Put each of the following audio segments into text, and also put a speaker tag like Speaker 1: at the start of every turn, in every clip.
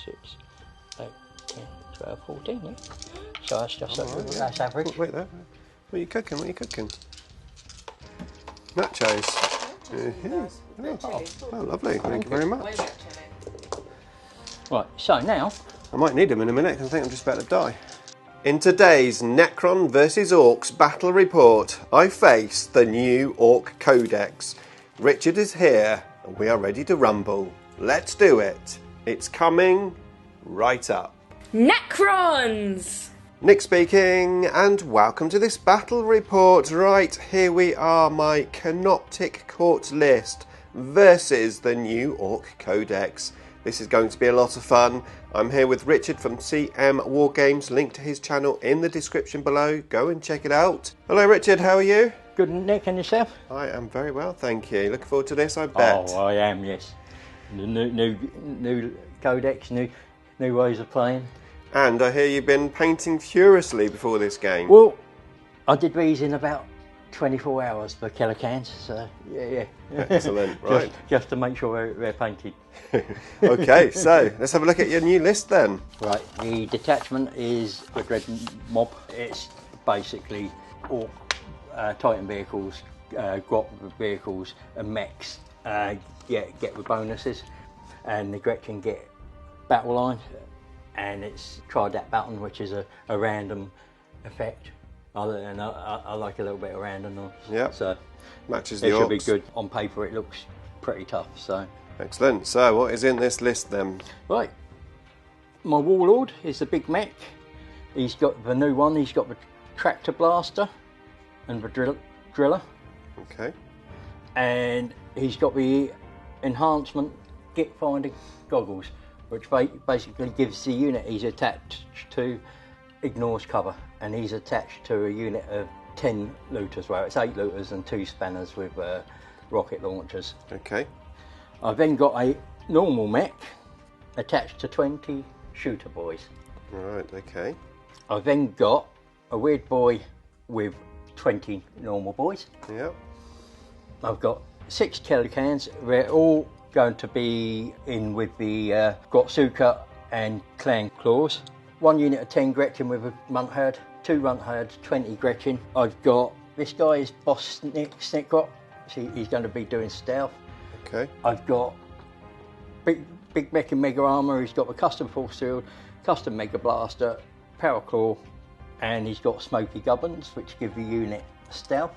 Speaker 1: 6, 8, 10, 12, 14. Yeah. So that's just that's average.
Speaker 2: Wait there. What are you cooking? What are you cooking? Nachos. Oh, lovely. Thank you very much.
Speaker 1: Right, so now
Speaker 2: I might need them in a minute because I think I'm just about to die. In today's Necron vs Orcs battle report, I face the new Ork Codex. Richard is here and we are ready to rumble. Let's do it. It's coming right up.
Speaker 3: Necrons!
Speaker 2: Nick speaking, and welcome to this battle report. Right, here we are, my Canoptic Court list versus the new Ork Codex. This is going to be a lot of fun. I'm here with Richard from CM Wargames, link to his channel in the description below. Go and check it out. Hello Richard, how are you?
Speaker 1: good, Nick, and yourself?
Speaker 2: I am very well, thank you. Looking forward to this, I bet.
Speaker 1: Oh, I am, yes. New codex, new ways of playing.
Speaker 2: And I hear you've been painting furiously before this game.
Speaker 1: Well, I did these in about 24 hours for killer cans, so yeah.
Speaker 2: Excellent, right.
Speaker 1: Just to make sure they're painted.
Speaker 2: Okay, so let's have a look at your new list then.
Speaker 1: Right, the detachment is the Dread Mob. It's basically all Titan vehicles, Grot vehicles and mechs get with bonuses, and the Gretchen get battle line. And it's tried that button, which is a random effect. I like a little bit of randomness.
Speaker 2: Yeah.
Speaker 1: So
Speaker 2: matches the
Speaker 1: It should
Speaker 2: orcs.
Speaker 1: be good. On paper, it looks pretty tough. So
Speaker 2: excellent. So what is in this list then?
Speaker 1: right, my Warlord is the big mech. He's got the new one. He's got the tractor blaster and the driller,
Speaker 2: Okay.
Speaker 1: and he's got the enhancement Git Finder goggles, which basically gives the unit he's attached to ignores cover, and he's attached to a unit of 10 looters. Well, it's 8 looters and 2 spanners with rocket launchers.
Speaker 2: Okay.
Speaker 1: I've then got a normal mech attached to 20 shooter boys.
Speaker 2: Right, okay.
Speaker 1: I've then got a weird boy with 20 normal boys.
Speaker 2: Yep.
Speaker 1: I've got 6 killer cans. They're all going to be in with the Gotsuka and Clan Claws. 1 unit of 10 Gretchen with a Runt Herd, 2 Runt Herds, 20 Gretchen. I've got, this guy is Boss Snickrot, he's going to be doing stealth.
Speaker 2: Okay.
Speaker 1: I've got Big Mech and Mega Armour, he's got the Custom Force Shield, Custom Mega Blaster, Power Claw, and he's got Smoky Gubbins, which give the unit stealth.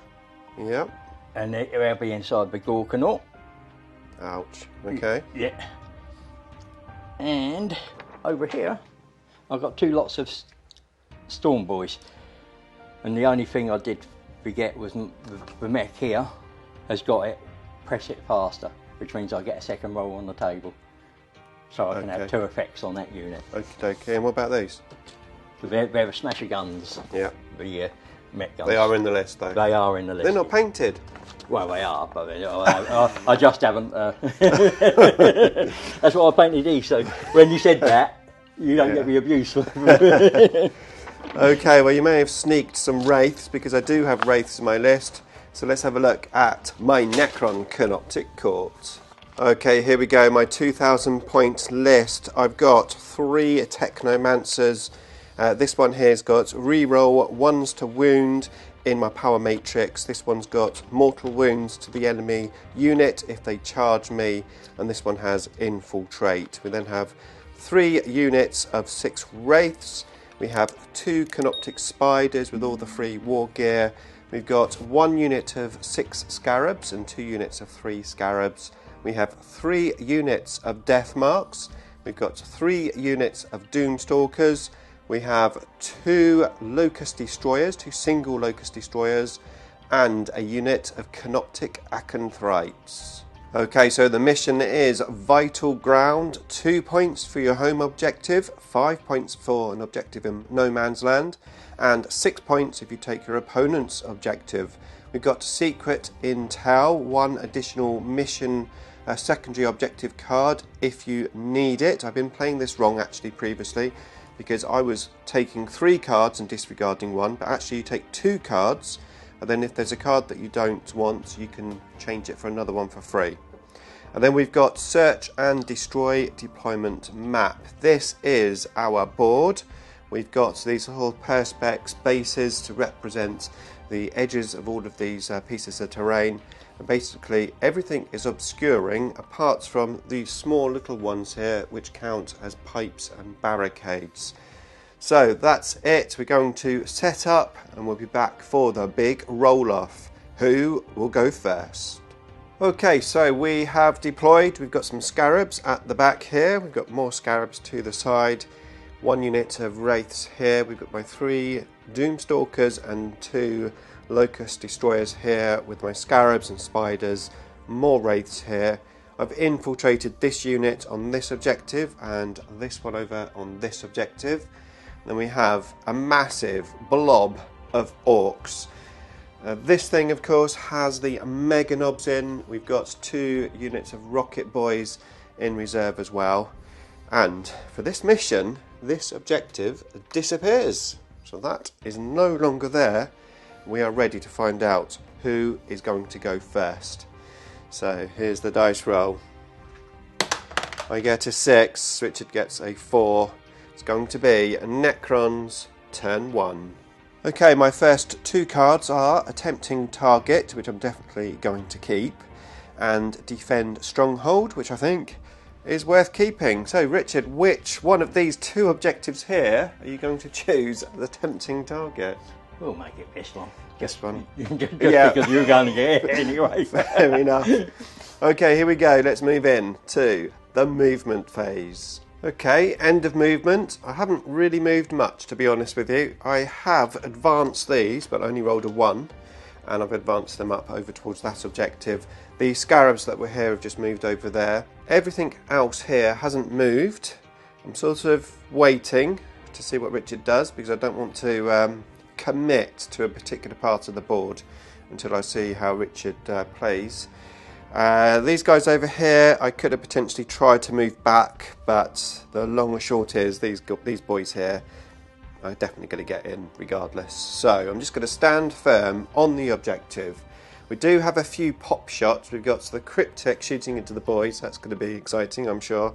Speaker 2: Yep.
Speaker 1: And they'll be inside the Gorkanaut.
Speaker 2: Ouch. Okay.
Speaker 1: Yeah. And over here, I've got 2 lots of Storm Boys. And the only thing I did forget was the mech here has got it, press it faster, which means I get a second roll on the table. So I can have 2 effects on that unit.
Speaker 2: Okay, and what about these?
Speaker 1: So they're the smasher guns.
Speaker 2: Yeah.
Speaker 1: The mech guns.
Speaker 2: They are in the list though.
Speaker 1: They are in the list.
Speaker 2: They're not painted.
Speaker 1: Well, they are, but I just haven't. That's what I painted these. So when you said that, you don't get the abuse.
Speaker 2: Okay, well you may have sneaked some Wraiths because I do have Wraiths in my list. So let's have a look at my Necron Canoptic Court. Okay, here we go, my 2,000 point list. I've got 3 Technomancers. This one here's got reroll 1s to wound in my power matrix. This one's got mortal wounds to the enemy unit if they charge me, and this one has infiltrate. We then have 3 units of 6 Wraiths. We have 2 Canoptic Spiders with all the free war gear. We've got 1 unit of 6 Scarabs and 2 units of 3 Scarabs. We have 3 units of Death Marks. We've got 3 units of Doomstalkers. We have 2 Locust Destroyers, 2 single Locust Destroyers, and a unit of Canoptic Acanthrites. Okay, so the mission is Vital Ground, 2 points for your home objective, 5 points for an objective in No Man's Land, and 6 points if you take your opponent's objective. We've got Secret Intel, 1 additional mission secondary objective card if you need it. I've been playing this wrong actually previously, because I was taking 3 cards and disregarding 1, but actually you take 2 cards, and then if there's a card that you don't want, you can change it for another one for free. And then we've got search and destroy deployment map. This is our board. We've got these little perspex bases to represent the edges of all of these pieces of terrain. And basically everything is obscuring apart from these small little ones here which count as pipes and barricades. So that's it. We're going to set up and we'll be back for the big roll-off. Who will go first? Okay, so we have deployed. We've got some scarabs at the back here. We've got more scarabs to the side. 1 unit of wraiths here. We've got my 3 doomstalkers and 2 locust destroyers here with my scarabs and spiders. More wraiths here. I've infiltrated this unit on this objective and this one over on this objective. Then we have a massive blob of orcs. This thing, of course, has the mega knobs in. We've got 2 units of rocket boys in reserve as well. And for this mission, this objective disappears. So that is no longer there. We are ready to find out who is going to go first. So here's the dice roll. I get a 6, Richard gets a 4. It's going to be Necrons turn 1. Okay, my first 2 cards are Attempting Target, which I'm definitely going to keep, and Defend Stronghold, which I think is worth keeping. So Richard, which one of these 2 objectives here are you going to choose as Attempting Target?
Speaker 1: We'll make it this one.
Speaker 2: This one?
Speaker 1: Just because you're going to get it anyway.
Speaker 2: Fair enough. Okay, here we go. Let's move in to the movement phase. Okay, end of movement. I haven't really moved much, to be honest with you. I have advanced these, but only rolled a 1, and I've advanced them up over towards that objective. The scarabs that were here have just moved over there. Everything else here hasn't moved. I'm sort of waiting to see what Richard does, because I don't want to commit to a particular part of the board until I see how Richard plays. These guys over here, I could have potentially tried to move back, but the long and short is these boys here are definitely going to get in regardless. So I'm just going to stand firm on the objective. We do have a few pop shots. We've got the cryptic shooting into the boys. That's going to be exciting, I'm sure.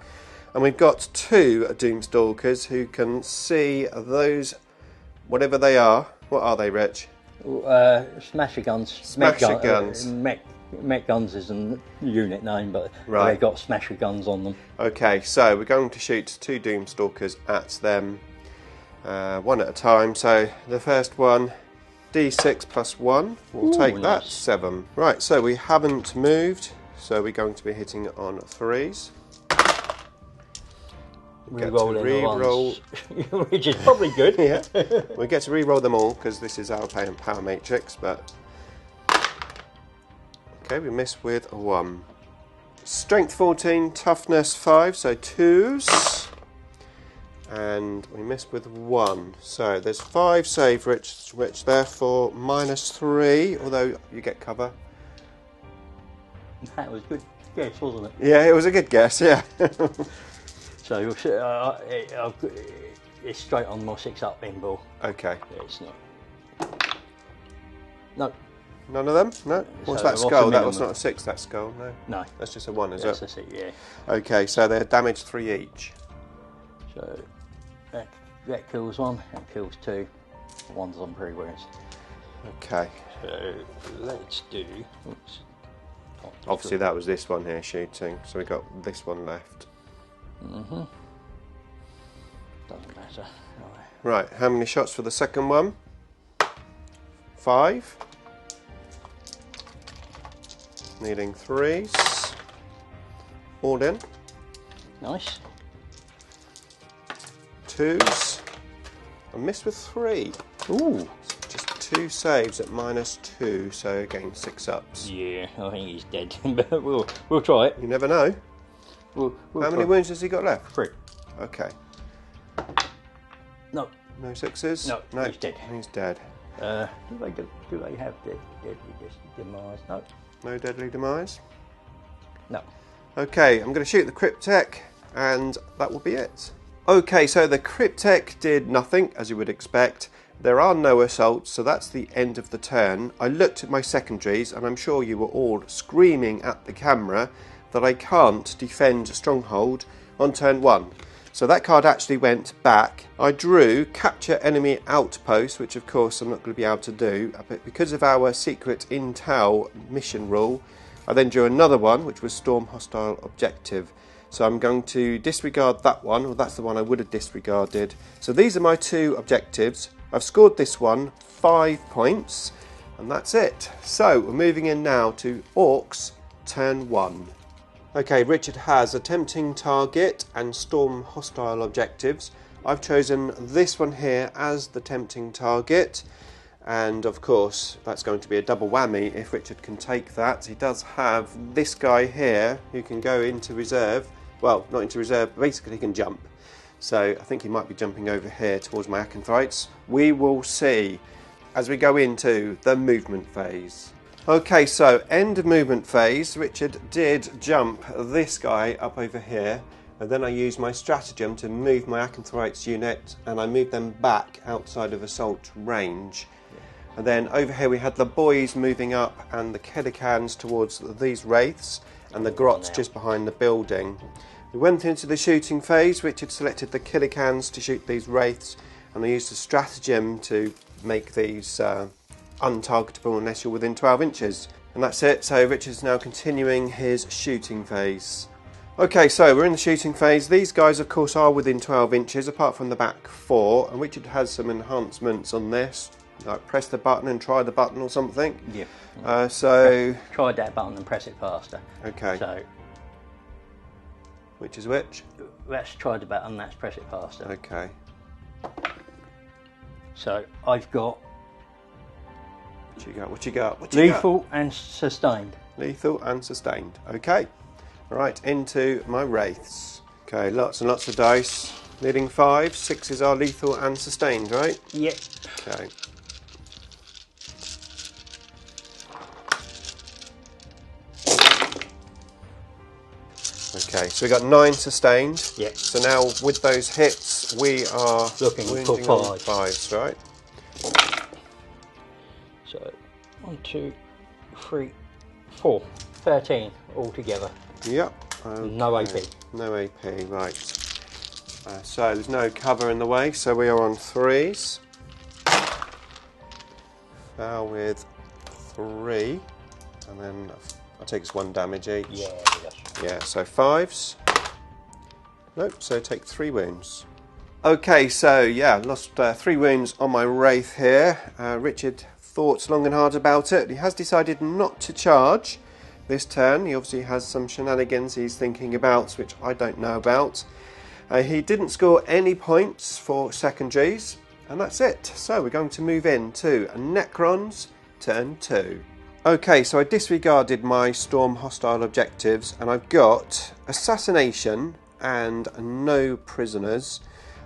Speaker 2: And we've got 2 doomstalkers who can see those, whatever they are. What are they, Rich?
Speaker 1: Smasher guns.
Speaker 2: Smasher guns.
Speaker 1: Mech guns isn't the unit name, but
Speaker 2: right.
Speaker 1: They've got smasher guns on them.
Speaker 2: Okay, so we're going to shoot 2 doomstalkers at them, 1 at a time. So the first one, D6 plus 1, we'll take that, nice. 7. Right, so we haven't moved, so we're going to be hitting on 3s.
Speaker 1: Re-roll, which is probably good.
Speaker 2: Yeah, we get to re-roll them all because this is our power matrix. But okay, we miss with a 1. Strength 14, toughness 5, so 2s, and we miss with 1. So there's 5 save, which therefore -3. Although you get cover.
Speaker 1: That was a good guess, wasn't it?
Speaker 2: Yeah, it was a good guess. Yeah.
Speaker 1: So it's straight on my 6-up inbull.
Speaker 2: Okay.
Speaker 1: It's not. No.
Speaker 2: None of them? No. What's
Speaker 1: So
Speaker 2: that skull? That
Speaker 1: minimum?
Speaker 2: was not a 6. That skull. No.
Speaker 1: No.
Speaker 2: That's just a 1, is
Speaker 1: Yes,
Speaker 2: it?
Speaker 1: that's it. Yeah.
Speaker 2: Okay, so they're damaged 3 each.
Speaker 1: So that kills 1. That kills 2. 1's on pre-wounds.
Speaker 2: Okay.
Speaker 1: So let's do. Oops.
Speaker 2: Obviously, that was this one here shooting. So we got this one left.
Speaker 1: Mhm. Doesn't matter.
Speaker 2: Right. How many shots for the second one? 5. Needing 3s. All in.
Speaker 1: Nice.
Speaker 2: 2s. I missed with 3.
Speaker 1: Ooh.
Speaker 2: Just 2 saves at -2, so again 6 ups.
Speaker 1: Yeah, I think he's dead, but we'll try it.
Speaker 2: You never know.
Speaker 1: We'll
Speaker 2: How many wounds has he got left?
Speaker 1: 3.
Speaker 2: Okay.
Speaker 1: No.
Speaker 2: No 6s?
Speaker 1: No, he's dead.
Speaker 2: He's dead.
Speaker 1: Do they have deadly demise? No.
Speaker 2: No deadly demise?
Speaker 1: No.
Speaker 2: Okay, I'm going to shoot the cryptek, and that will be it. Okay, so the cryptek did nothing, as you would expect. There are no assaults, so that's the end of the turn. I looked at my secondaries, and I'm sure you were all screaming at the camera that I can't defend Stronghold on turn 1. So that card actually went back. I drew Capture Enemy Outpost, which of course I'm not going to be able to do, but because of our secret intel mission rule, I then drew another one, which was Storm Hostile Objective. So I'm going to disregard that one, or that's the one I would have disregarded. So these are my 2 objectives. I've scored this one 5 points, and that's it. So we're moving in now to Orcs, turn 1. Okay, Richard has a Tempting Target and Storm Hostile Objectives. I've chosen this one here as the Tempting Target, and of course that's going to be a double whammy if Richard can take that. He does have this guy here who can go into reserve. Well, not into reserve, but basically he can jump. So I think he might be jumping over here towards my Acanthrites. We will see as we go into the movement phase. Okay, so end of movement phase. Richard did jump this guy up over here, and then I used my stratagem to move my Acanthrites unit, and I moved them back outside of assault range. And then over here we had the boys moving up and the Kedikans towards these wraiths, and the grots just behind the building. We went into the shooting phase. Richard selected the Kedikans to shoot these wraiths, and I used a stratagem to make these untargetable unless you're within 12 inches. And that's it. So Richard's now continuing his shooting phase. Okay, so we're in the shooting phase. These guys of course are within 12 inches apart from the back 4, and Richard has some enhancements on this, like press the button and try the button or something.
Speaker 1: Yeah.
Speaker 2: So
Speaker 1: try that button and press it faster.
Speaker 2: Okay.
Speaker 1: So
Speaker 2: which is which?
Speaker 1: let's try the button. Let's press it faster.
Speaker 2: Okay.
Speaker 1: So I've got
Speaker 2: What you got? What you got? What you got?
Speaker 1: lethal and sustained.
Speaker 2: Lethal and sustained. Okay. Right, into my wraiths. Okay, lots and lots of dice. Leading 5, 6s are lethal and sustained, right?
Speaker 1: Yep.
Speaker 2: Okay. Okay, so we got 9 sustained.
Speaker 1: Yep.
Speaker 2: So now with those hits, we are
Speaker 1: Looking for
Speaker 2: wounding on
Speaker 1: 5s.
Speaker 2: 5s, right?
Speaker 1: So 1, 2, 3, 4, 13 altogether.
Speaker 2: Yep. Okay.
Speaker 1: No AP.
Speaker 2: No AP, right. So there's no cover in the way, so we are on 3s. Foul with 3, and then I'll take us 1 damage each.
Speaker 1: Yeah, that's
Speaker 2: Yeah, so 5s. Nope, so take 3 wounds. Okay, so yeah, lost 3 wounds on my Wraith here. Richard thought long and hard about it. He has decided not to charge this turn. He obviously has some shenanigans he's thinking about, which I don't know about. He didn't score any points for secondaries, and that's it. So we're going to move in to Necrons, turn 2. Okay, so I disregarded my Storm Hostile objectives, and I've got Assassination and no prisoners.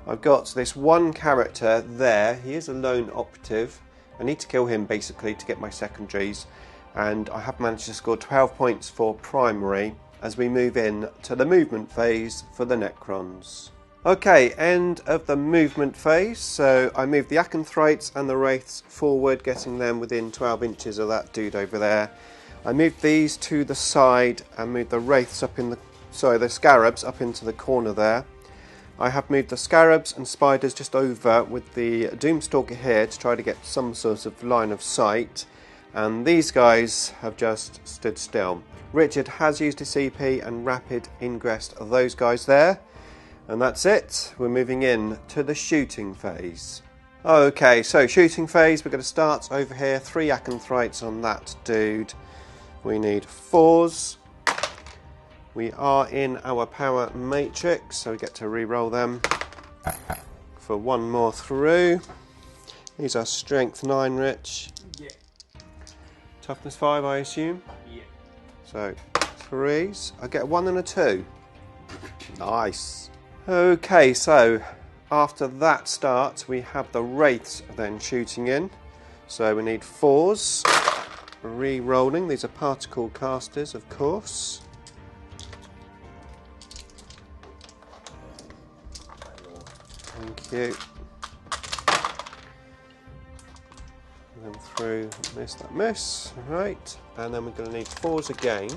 Speaker 2: I've got this one character there. He is a lone operative. I need to kill him basically to get my secondaries, and I have managed to score 12 points for primary as we move in to the movement phase for the Necrons. Okay, end of the movement phase. So I moved the Acanthrites and the Wraiths forward, getting them within 12 inches of that dude over there. I moved these to the side and moved the Wraiths up in the, the Scarabs up into the corner there. I have moved the Scarabs and Spiders just over with the Doomstalker here to try to get some sort of line of sight. And these guys have just stood still. Richard has used his CP and rapid ingressed those guys there. And that's it. We're moving in to the shooting phase. Okay, so shooting phase, we're going to start over here. 3 Acanthrites on that dude. We need 4s. We are in our power matrix, so we get to re-roll them for 1 more through. These are strength 9, Rich.
Speaker 1: Yeah.
Speaker 2: Toughness 5, I assume.
Speaker 1: Yeah.
Speaker 2: So 3s. I get a 1 and a 2. Nice. Okay, so after that start, we have the Wraiths then shooting in. So we need 4s. Re-rolling. These are particle casters, of course. Thank you. And then through that miss. Right, and then we're going to need 4s again.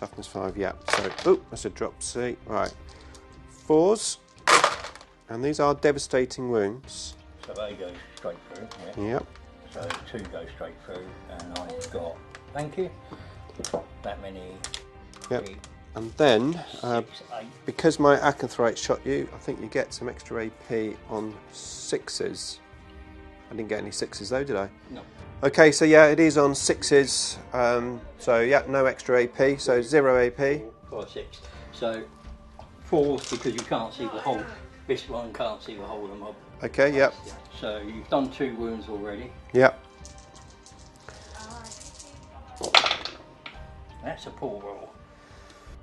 Speaker 2: Toughness 5, yeah. So, oh, that's a drop C. Right. 4s. And these are devastating wounds.
Speaker 1: So they go straight through. Yeah.
Speaker 2: Yep.
Speaker 1: So 2 go straight through, and I've got, thank you, that many.
Speaker 2: Yep.
Speaker 1: 3,
Speaker 2: And then,
Speaker 1: 6, 8.
Speaker 2: because my Acanthorite shot you, I think you get some extra AP on 6s. I didn't get any 6s though, did I?
Speaker 1: No.
Speaker 2: Okay, so yeah, it is on 6s. So yeah, no extra AP, so 0 AP.
Speaker 1: 4, 6. So 4s because you can't see the whole. This one can't see the whole of the mob.
Speaker 2: Okay, yep.
Speaker 1: So you've done 2 wounds already.
Speaker 2: Yep.
Speaker 1: That's a poor roll.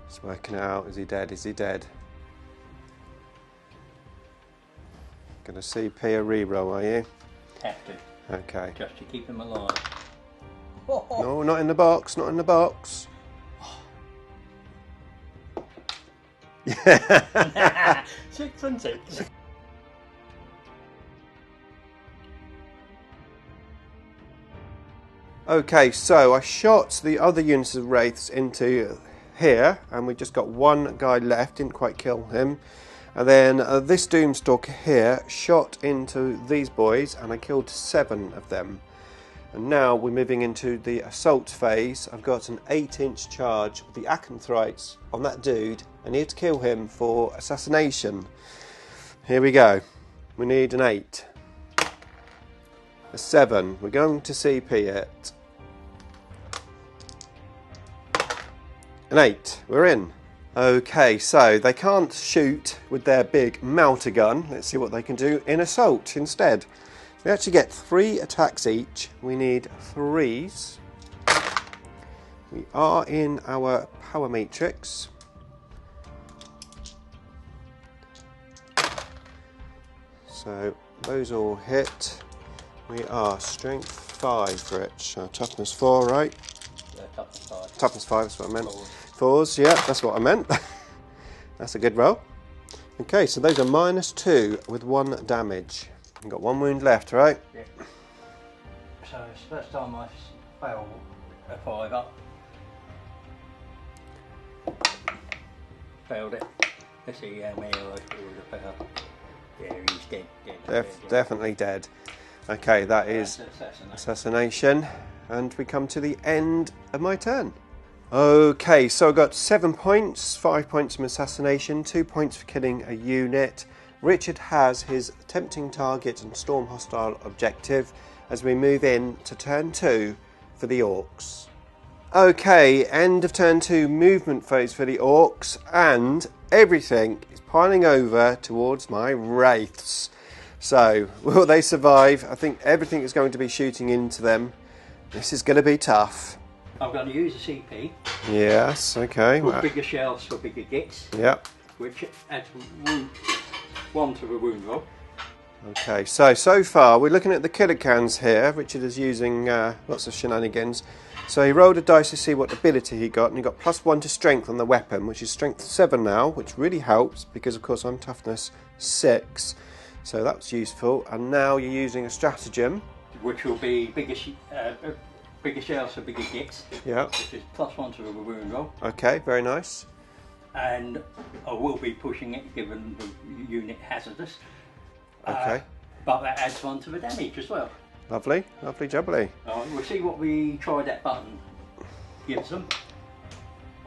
Speaker 2: It's working it out. Is he dead? Is he dead? Gonna CP a reroll, are you?
Speaker 1: Have to.
Speaker 2: Okay.
Speaker 1: Just to keep him alive.
Speaker 2: No, not in the box, not in the box.
Speaker 1: 6 and 6.
Speaker 2: Okay, so I shot the other units of Wraiths into here, and we just got 1 guy left, didn't quite kill him. And then this Doomstalker here shot into these boys, and I killed 7 of them. And now we're moving into the assault phase. I've got an 8-inch charge with the Acanthrites on that dude. I need to kill him for assassination. Here we go. We need an 8. A 7. We're going to CP it. An 8. We're in. Okay, so they can't shoot with their big melter gun. Let's see what they can do in assault instead. We actually get 3 attacks each. We need 3s. We are in our power matrix. So those all hit. We are strength 5, Rich. Toughness 4, right?
Speaker 1: Yeah, toughness 5.
Speaker 2: Toughness 5, that's what I meant. 4s, yeah, that's what I meant. That's a good roll. Okay, so those are -2 with 1 damage. You've got 1 wound left, right?
Speaker 1: Yeah. So it's the first time I failed a 5 up. Failed it. Let's see how many I would have failed. Yeah, he's dead.
Speaker 2: Definitely dead. Okay, that is assassination. And we come to the end of my turn. Okay, so I got 7 points, 5 points from assassination, 2 points for killing a unit. Richard has his tempting target and storm hostile objective as we move in to turn 2 for the Orcs. Okay, end of turn 2 movement phase for the Orcs, and everything is piling over towards my Wraiths. So, will they survive? I think everything is going to be shooting into them. This is going to be tough.
Speaker 1: I'm going to use a CP.
Speaker 2: Yes, okay.
Speaker 1: For bigger shells for bigger gits.
Speaker 2: Yep.
Speaker 1: Which adds 1 to the wound roll.
Speaker 2: Okay, so far we're looking at the killer cans here. Richard is using lots of shenanigans. So he rolled a dice to see what ability he got, and he got +1 to strength on the weapon, which is strength 7 now, which really helps because of course I'm toughness 6. So that's useful. And now you're using a stratagem.
Speaker 1: Which will be bigger shells for bigger gits.
Speaker 2: Yeah.
Speaker 1: Which is +1 to the wound roll.
Speaker 2: Okay, very nice.
Speaker 1: And I will be pushing it given the unit hazardous.
Speaker 2: Okay.
Speaker 1: But that adds 1 to the damage as well.
Speaker 2: Lovely, lovely jubbly.
Speaker 1: We'll see what we try that button gives them.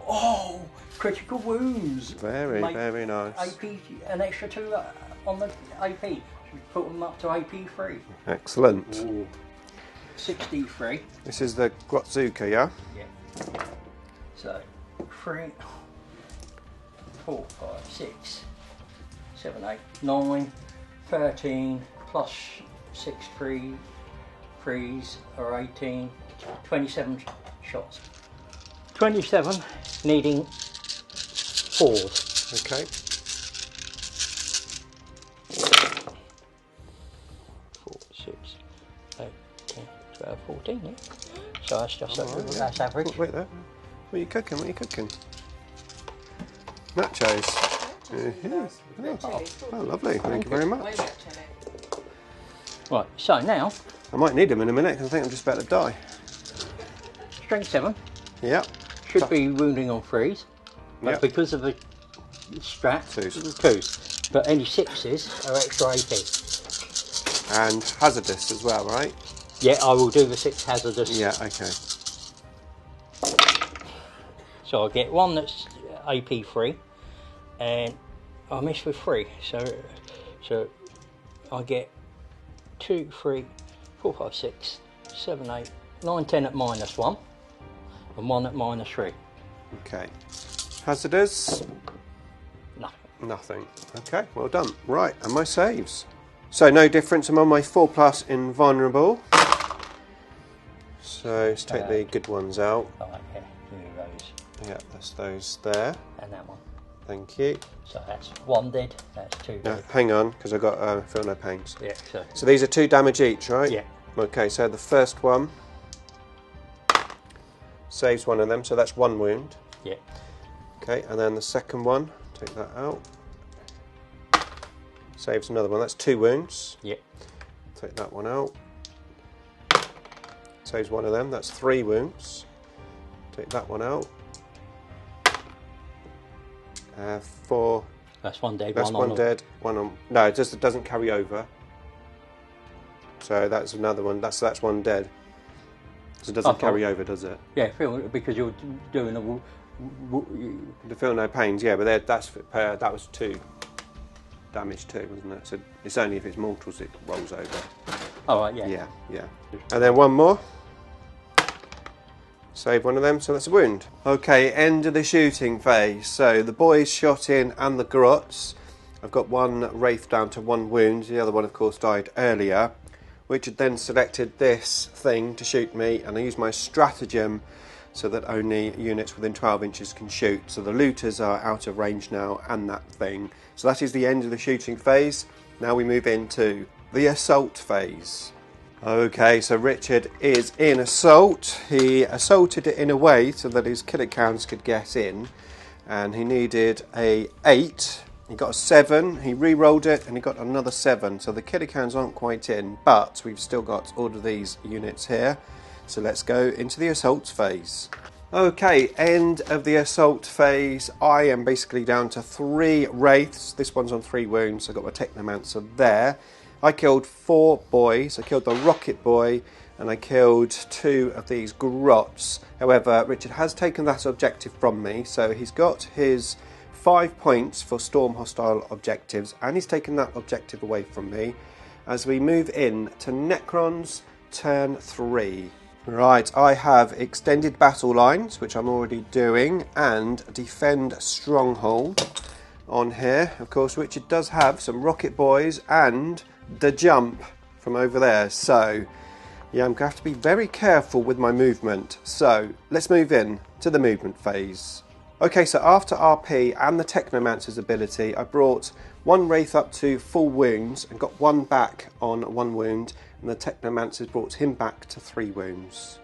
Speaker 1: Oh, critical wounds.
Speaker 2: Very, very nice.
Speaker 1: AP, an extra 2 on the AP. Put them up to AP 3.
Speaker 2: Excellent.
Speaker 1: Ooh. 63.
Speaker 2: This is the Grotzuka, yeah?
Speaker 1: Yeah. So 3, 4, 5, 6, 7, 8, 9, 13 plus 6 frees are 18, 27 shots. 27 needing 4s.
Speaker 2: Okay.
Speaker 1: 4, 6, 8, 10, 12, 14, yeah. So that's just that's average.
Speaker 2: Wait there. What are you cooking? What are you cooking? Nachos. Oh, lovely. Thank you very much.
Speaker 1: Right, so now...
Speaker 2: I might need them in a minute because I think I'm just about to die.
Speaker 1: Strength 7.
Speaker 2: Yep.
Speaker 1: should be wounding on 3s, but
Speaker 2: Yep.
Speaker 1: because of the strat,
Speaker 2: 2s.
Speaker 1: 2s. But any 6s are extra AP.
Speaker 2: And hazardous as well, right?
Speaker 1: Yeah, I will do the 6 hazardous.
Speaker 2: Yeah, okay.
Speaker 1: So I get one that's AP 3, and I miss with 3. So I get 2, 3, 4, 5, 6, 7, 8, 9, 10 at -1, and 1 at -3.
Speaker 2: Okay. Hazardous?
Speaker 1: Nothing.
Speaker 2: Nothing. Okay, well done. Right, and my saves. So no difference. I'm on my 4+ invulnerable. So let's take the good ones out.
Speaker 1: Oh, okay, give me those.
Speaker 2: Yeah, that's those there.
Speaker 1: And that one.
Speaker 2: Thank you.
Speaker 1: So that's 1 dead, that's 2
Speaker 2: No,
Speaker 1: dead.
Speaker 2: hang on, because I've got feel no pains.
Speaker 1: Yeah,
Speaker 2: So these are 2 damage each, right?
Speaker 1: yeah.
Speaker 2: Okay, so the first one saves one of them, so that's 1 wound.
Speaker 1: Yeah.
Speaker 2: Okay, and then the second one, take that out. Saves another one, that's 2 wounds.
Speaker 1: Yeah.
Speaker 2: Take that one out. Saves one of them, that's 3 wounds. Take that one out. 4.
Speaker 1: That's 1 dead,
Speaker 2: That's 1 dead, 1 on. No, it doesn't carry over. So that's another one. That's 1 dead. So it doesn't carry over, does it?
Speaker 1: Yeah, because you're doing
Speaker 2: The feel no pains, yeah, but that was 2 damage too, wasn't it? So it's only if it's mortals it rolls over.
Speaker 1: All right, yeah.
Speaker 2: Yeah, yeah. And then one more. Save one of them, so that's a wound. Okay, end of the shooting phase. So the boys shot in and the grots. I've got one wraith down to 1 wound. The other one, of course, died earlier. Richard then selected this thing to shoot me, and I used my stratagem so that only units within 12 inches can shoot. So the looters are out of range now, and that thing. So that is the end of the shooting phase. Now we move into the assault phase. Okay, so Richard is in assault. He assaulted it in a way so that his killicans could get in, and he needed a 8. He got a 7, he re-rolled it, and he got another 7. So the killicans aren't quite in, but we've still got all of these units here. So let's go into the assault phase. Okay, end of the assault phase. I am basically down to 3 wraiths. This one's on 3 wounds. I've got my technomancer there. I killed 4 boys. I killed the rocket boy, and I killed 2 of these grots. However, Richard has taken that objective from me, so he's got his 5 points for storm hostile objectives, and he's taken that objective away from me. As we move in to Necrons, turn 3. Right, I have extended battle lines, which I'm already doing, and defend stronghold on here. Of course, Richard does have some rocket boys and the jump from over there, so yeah, I'm going to have to be very careful with my movement. So let's move in to the movement phase. Okay, so after RP and the Technomancer's ability, I brought 1 wraith up to full wounds and got 1 back on 1 wound, and the Technomancer's brought him back to 3 wounds.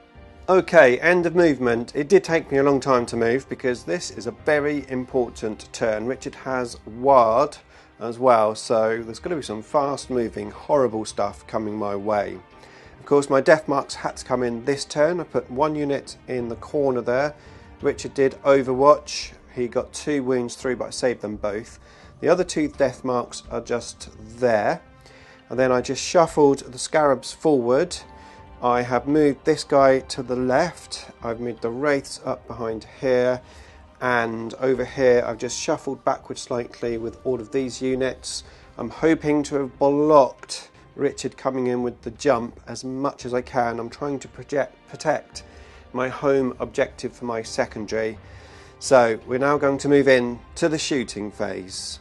Speaker 2: Okay, end of movement. It did take me a long time to move because this is a very important turn. Richard has Ward as well, so there's going to be some fast moving horrible stuff coming my way. Of course, my death marks had to come in this turn. I put 1 unit in the corner there. Richard did Overwatch. He got 2 wounds through, but I saved them both. The other 2 death marks are just there. And then I just shuffled the scarabs forward. I have moved this guy to the left. I've moved the wraiths up behind here. And over here I've just shuffled backwards slightly with all of these units. I'm hoping to have blocked Richard coming in with the jump as much as I can. I'm trying to protect my home objective for my secondary. So we're now going to move in to the shooting phase.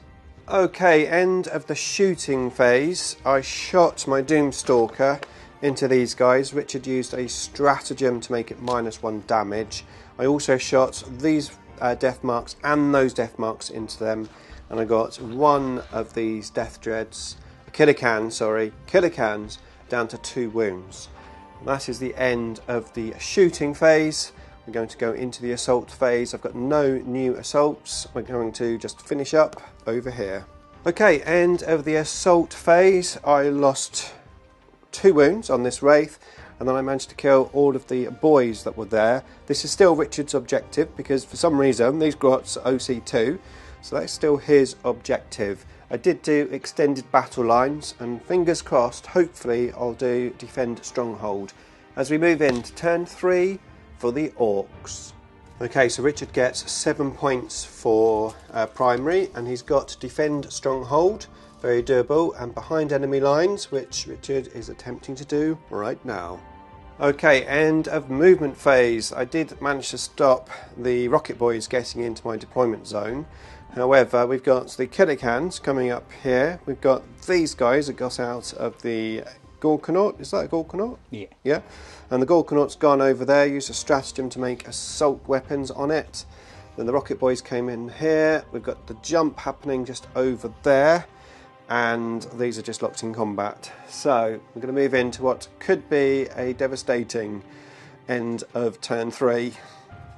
Speaker 2: Okay, end of the shooting phase. I shot my Doomstalker into these guys. Richard used a stratagem to make it -1 damage. I also shot these death marks and those death marks into them, and I got 1 of these death dreads, killicans, down to 2 wounds. That is the end of the shooting phase. We're going to go into the assault phase. I've got no new assaults. We're going to just finish up over here. Okay, end of the assault phase. I lost 2 wounds on this wraith. and then I managed to kill all of the boys that were there. This is still Richard's objective because for some reason these grots are OC2, so that's still his objective. I did do extended battle lines, and fingers crossed, hopefully I'll do defend stronghold as we move into turn 3 for the orcs. Okay, so Richard gets 7 points for primary, and he's got defend stronghold, very doable, and behind enemy lines, which Richard is attempting to do right now. Okay, end of movement phase. I did manage to stop the rocket boys getting into my deployment zone. However, we've got the Killicans coming up here. We've got these guys that got out of the Gorkanaut. Is that a Gorkanaut?
Speaker 1: Yeah.
Speaker 2: Yeah. And the Gorkanaut's gone over there, used a stratagem to make assault weapons on it. Then the rocket boys came in here. We've got the jump happening just over there. And these are just locked in combat. So we're going to move into what could be a devastating end of turn 3.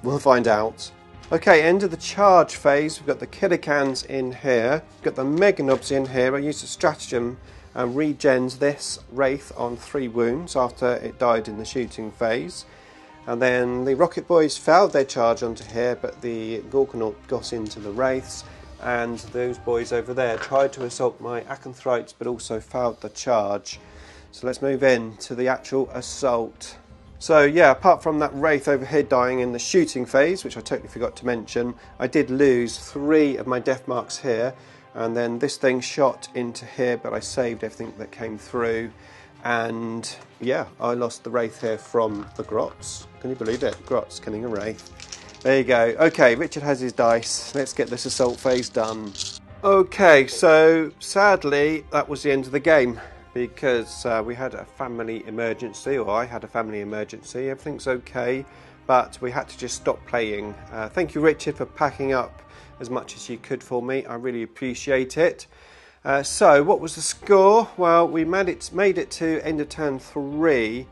Speaker 2: We'll find out. Okay, end of the charge phase. We've got the Killicans in here. We've got the Meganobs in here. I used a stratagem and regens this Wraith on 3 wounds after it died in the shooting phase. And then the Rocket Boys failed their charge onto here, but the Gorkanaut got into the Wraiths, and those boys over there tried to assault my Acanthrites but also failed the charge. So let's move in to the actual assault. So yeah, apart from that Wraith over here dying in the shooting phase, which I totally forgot to mention, I did lose 3 of my death marks here. And then this thing shot into here, but I saved everything that came through. And yeah, I lost the Wraith here from the Grots. Can you believe it? Grots killing a Wraith. There you go. Okay, Richard has his dice. Let's get this assault phase done. Okay, so sadly, that was the end of the game. Because we had a family emergency, or I had a family emergency. Everything's okay, but we had to just stop playing. Thank you, Richard, for packing up as much as you could for me. I really appreciate it. So what was the score? Well, we made it to end of turn 3,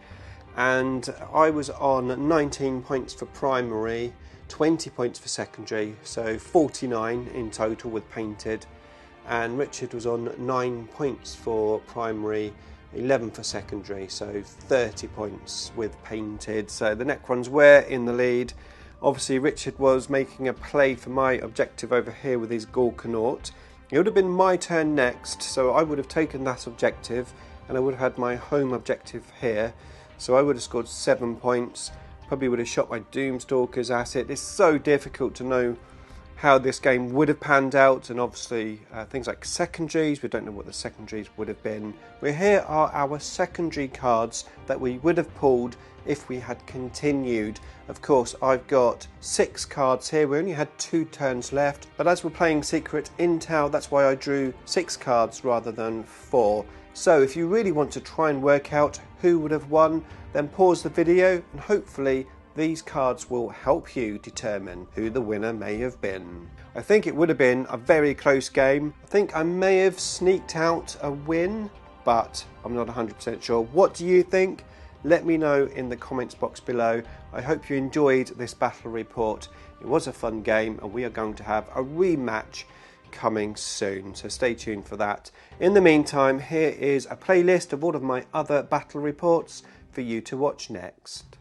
Speaker 2: and I was on 19 points for primary, 20 points for secondary, so 49 in total with painted, and Richard was on 9 points for primary, 11 for secondary, so 30 points with painted. So the Necrons were in the lead. Obviously, Richard was making a play for my objective over here with his Gorkanaut. It would have been my turn next, so I would have taken that objective, and I would have had my home objective here. So I would have scored 7 points, probably would have shot my Doomstalkers at it. It's so difficult to know how this game would have panned out, and obviously things like secondaries, we don't know what the secondaries would have been. Well, here are our secondary cards that we would have pulled if we had continued. Of course, I've got 6 cards here. We only had 2 turns left, but as we're playing Secret Intel, that's why I drew 6 cards rather than 4. So if you really want to try and work out who would have won, then pause the video, and hopefully these cards will help you determine who the winner may have been. I think it would have been a very close game. I think I may have sneaked out a win, but I'm not 100% sure. What do you think? Let me know in the comments box below. I hope you enjoyed this battle report. It was a fun game, and we are going to have a rematch coming soon, so stay tuned for that. In the meantime, here is a playlist of all of my other battle reports for you to watch next.